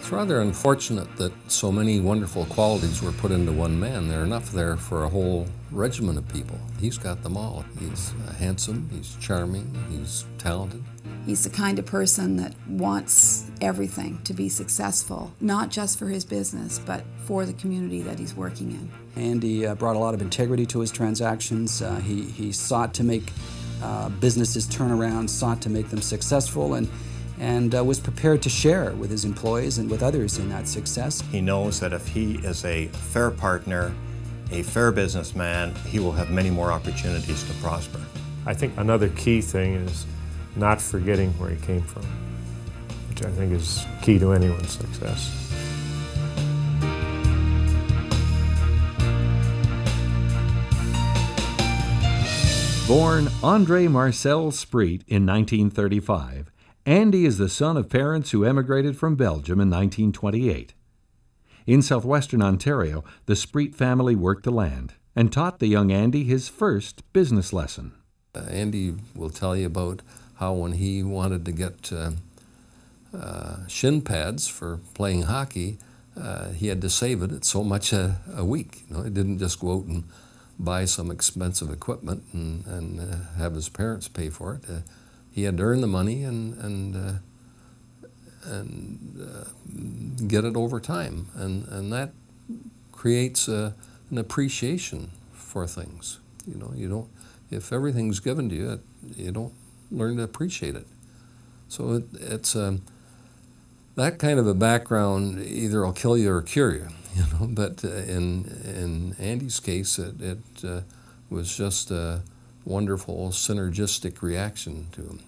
It's rather unfortunate that so many wonderful qualities were put into one man. There are enough there for a whole regiment of people. He's got them all. He's handsome, he's charming, he's talented. He's the kind of person that wants everything to be successful, not just for his business, but for the community that he's working in. Andy brought a lot of integrity to his transactions. He sought to make businesses turn around, sought to make them successful, and was prepared to share with his employees and with others in that success. He knows that if he is a fair partner, a fair businessman, he will have many more opportunities to prosper. I think another key thing is not forgetting where he came from, which I think is key to anyone's success. Born Andre Marcel Spriet in 1935, Andy is the son of parents who emigrated from Belgium in 1928. In southwestern Ontario, the Spriet family worked the land and taught the young Andy his first business lesson. Andy will tell you about how when he wanted to get shin pads for playing hockey, he had to save it at so much a week. You know, he didn't just go out and buy some expensive equipment and have his parents pay for it. He had to earn the money and get it over time, and that creates an appreciation for things. You know, you don't. If everything's given to you, you don't learn to appreciate it. So it's that kind of a background either will kill you or cure you. You know, but in Andy's case, it was just a wonderful synergistic reaction to him.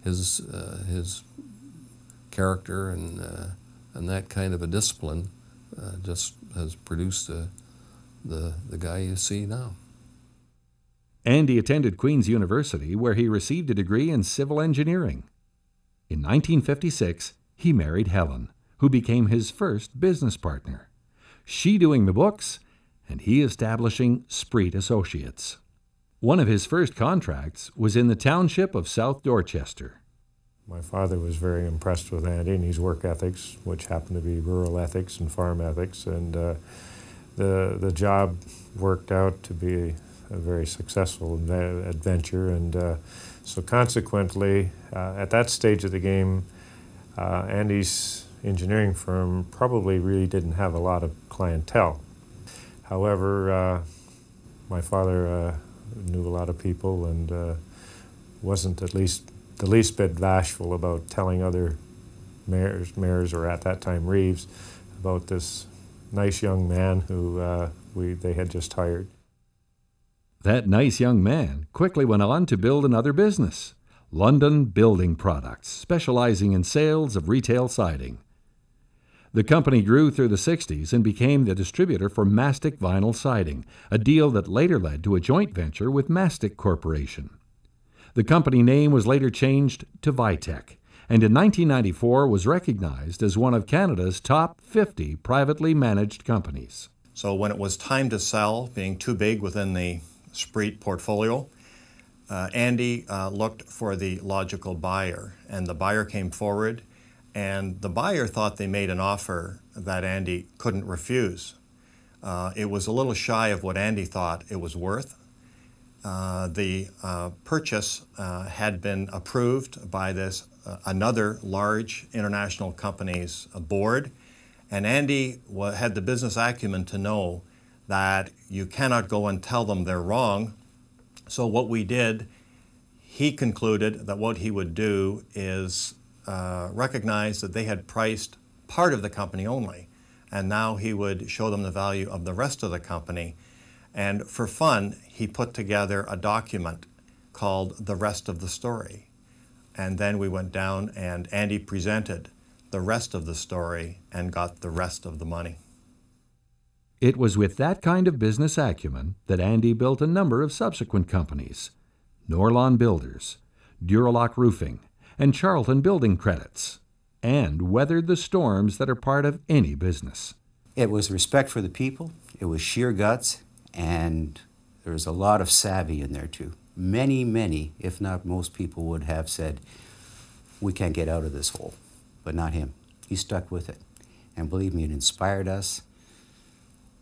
His character and that kind of a discipline just has produced the guy you see now. Andy attended Queen's University, where he received a degree in civil engineering. In 1956, he married Helen, who became his first business partner. She doing the books, and he establishing Spriet Associates. One of his first contracts was in the township of South Dorchester. My father was very impressed with Andy and his work ethics, which happened to be rural ethics and farm ethics, and the job worked out to be a very successful adventure, and so consequently, at that stage of the game, Andy's engineering firm probably really didn't have a lot of clientele. However, my father knew a lot of people and wasn't at least the least bit bashful about telling other mayors, or at that time Reeves, about this nice young man who they had just hired. That nice young man quickly went on to build another business, London Building Products, specializing in sales of retail siding. The company grew through the 60s and became the distributor for Mastic Vinyl Siding, a deal that later led to a joint venture with Mastic Corporation. The company name was later changed to Vitec, and in 1994 was recognized as one of Canada's top 50 privately managed companies. So when it was time to sell, being too big within the Spriet portfolio, Andy looked for the logical buyer, and the buyer came forward, and the buyer thought they made an offer that Andy couldn't refuse. It was a little shy of what Andy thought it was worth. The purchase had been approved by this another large international company's board, and Andy had the business acumen to know that you cannot go and tell them they're wrong. So what we did, he concluded that what he would do is recognize that they had priced part of the company only, and now he would show them the value of the rest of the company. And for fun, he put together a document called The Rest of the Story. And then we went down and Andy presented the rest of the story and got the rest of the money. It was with that kind of business acumen that Andy built a number of subsequent companies: Norlawn Builders, Duralock Roofing, and Charlton Building Credits, and weathered the storms that are part of any business. It was respect for the people, it was sheer guts, and there was a lot of savvy in there too. Many, if not most people would have said, we can't get out of this hole, but not him. he stuck with it. And believe me, it inspired us.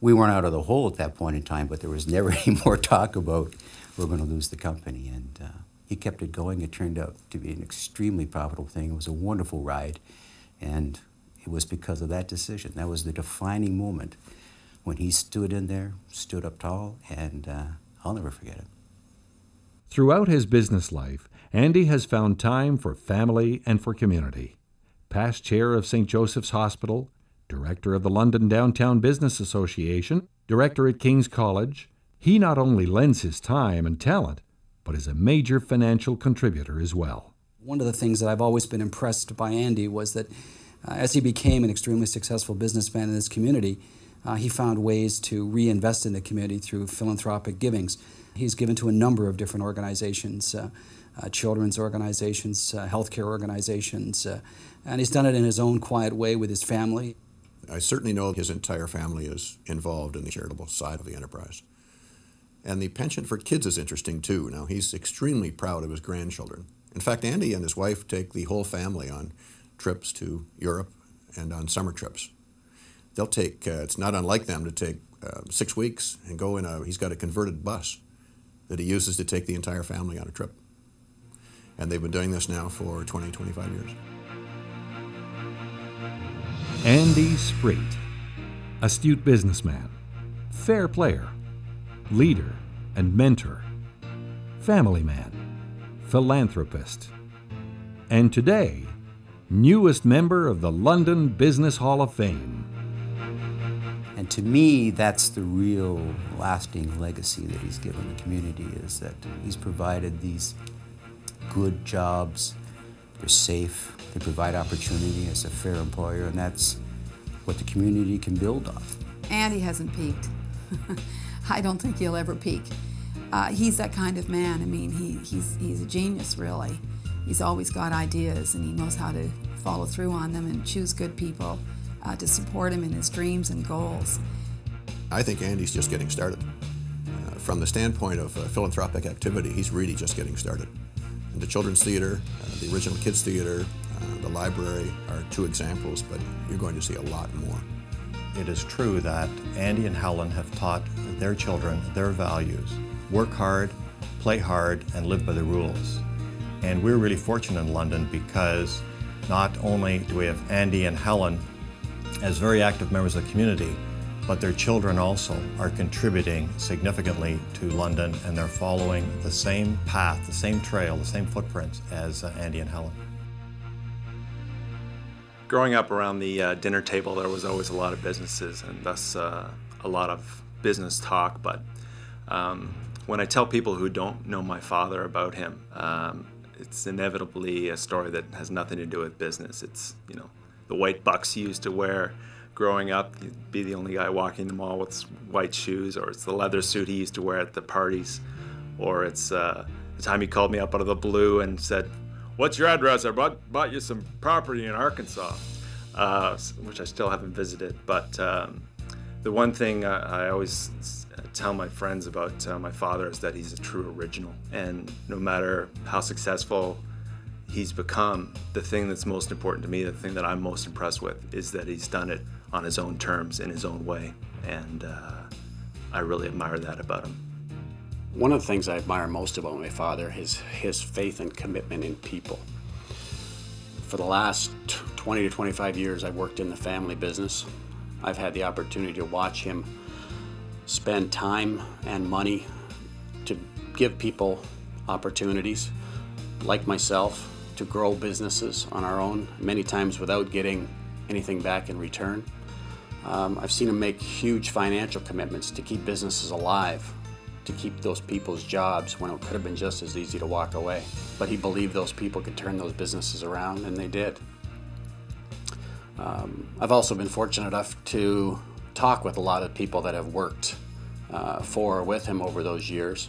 We weren't out of the hole at that point in time, but there was never any more talk about we're going to lose the company. And he kept it going. It turned out to be an extremely profitable thing. It was a wonderful ride. And it was because of that decision. That was the defining moment when he stood in there, stood up tall, and I'll never forget it. Throughout his business life, Andy has found time for family and for community. Past chair of St. Joseph's Hospital, director of the London Downtown Business Association, director at King's College, he not only lends his time and talent, but is a major financial contributor as well. One of the things that I've always been impressed by Andy was that as he became an extremely successful businessman in his community, he found ways to reinvest in the community through philanthropic givings. He's given to a number of different organizations, children's organizations, healthcare organizations, and he's done it in his own quiet way with his family. I certainly know his entire family is involved in the charitable side of the enterprise. And the penchant for kids is interesting too. Now, he's extremely proud of his grandchildren. In fact, Andy and his wife take the whole family on trips to Europe and on summer trips. They'll take, it's not unlike them to take 6 weeks and go in he's got a converted bus that he uses to take the entire family on a trip. And they've been doing this now for 20, 25 years. Andy Spriet, astute businessman, fair player, leader and mentor, family man, philanthropist, and today, newest member of the London Business Hall of Fame. And to me, that's the real lasting legacy that he's given the community, is that he's provided these good jobs. They're safe, they provide opportunity as a fair employer, and that's what the community can build off. Andy hasn't peaked. I don't think he'll ever peak. He's that kind of man. I mean, he's a genius, really. He's always got ideas, and he knows how to follow through on them and choose good people to support him in his dreams and goals. I think Andy's just getting started. From the standpoint of philanthropic activity, he's really just getting started. And the Children's Theatre, the original Kids Theatre, the library are two examples, but you're going to see a lot more. It is true that Andy and Helen have taught their children their values. Work hard, play hard, and live by the rules. And we're really fortunate in London because not only do we have Andy and Helen as very active members of the community, but their children also are contributing significantly to London, and they're following the same path, the same trail, the same footprints as Andy and Helen. Growing up around the dinner table, there was always a lot of businesses and thus a lot of business talk, but when I tell people who don't know my father about him, it's inevitably a story that has nothing to do with business. It's, you know, the white bucks he used to wear growing up, he'd be the only guy walking the mall with white shoes, or it's the leather suit he used to wear at the parties, or it's the time he called me up out of the blue and said, "What's your address? I bought you some property in Arkansas," which I still haven't visited. But the one thing I always tell my friends about my father is that he's a true original, and no matter how successful he's become, the thing that's most important to me, the thing that I'm most impressed with, is that he's done it on his own terms, in his own way, and I really admire that about him. One of the things I admire most about my father is his faith and commitment in people. For the last 20 to 25 years, I've worked in the family business. I've had the opportunity to watch him spend time and money to give people opportunities, like myself, to grow businesses on our own, many times without getting anything back in return. I've seen him make huge financial commitments to keep businesses alive, to keep those people's jobs when it could have been just as easy to walk away. But he believed those people could turn those businesses around, and they did. I've also been fortunate enough to talk with a lot of people that have worked for or with him over those years.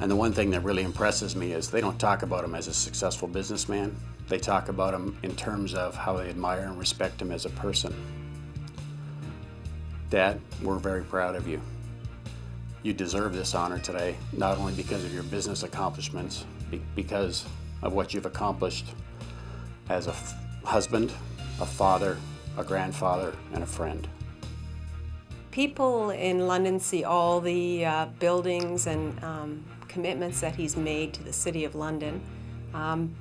And the one thing that really impresses me is they don't talk about him as a successful businessman. They talk about him in terms of how they admire and respect him as a person. Dad, we're very proud of you. You deserve this honor today, not only because of your business accomplishments, because of what you've accomplished as a husband, a father, a grandfather, and a friend. People in London see all the buildings and commitments that he's made to the City of London.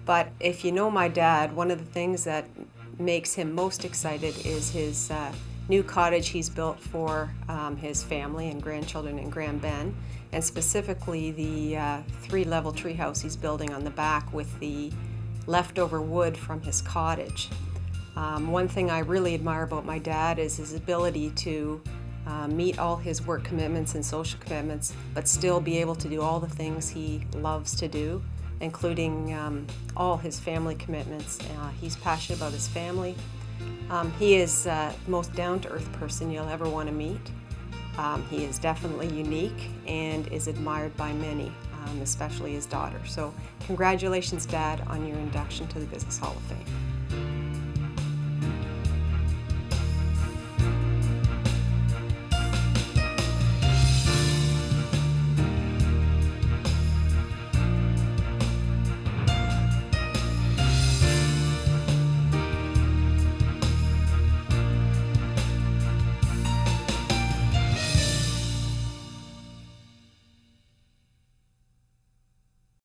But if you know my dad, one of the things that makes him most excited is his new cottage he's built for his family and grandchildren in Grand Bend, and specifically the 3-level treehouse he's building on the back with the leftover wood from his cottage. One thing I really admire about my dad is his ability to meet all his work commitments and social commitments, but still be able to do all the things he loves to do, including all his family commitments. He's passionate about his family. He is the most down-to-earth person you'll ever want to meet. He is definitely unique and is admired by many, especially his daughter. So congratulations, Dad, on your induction to the Business Hall of Fame.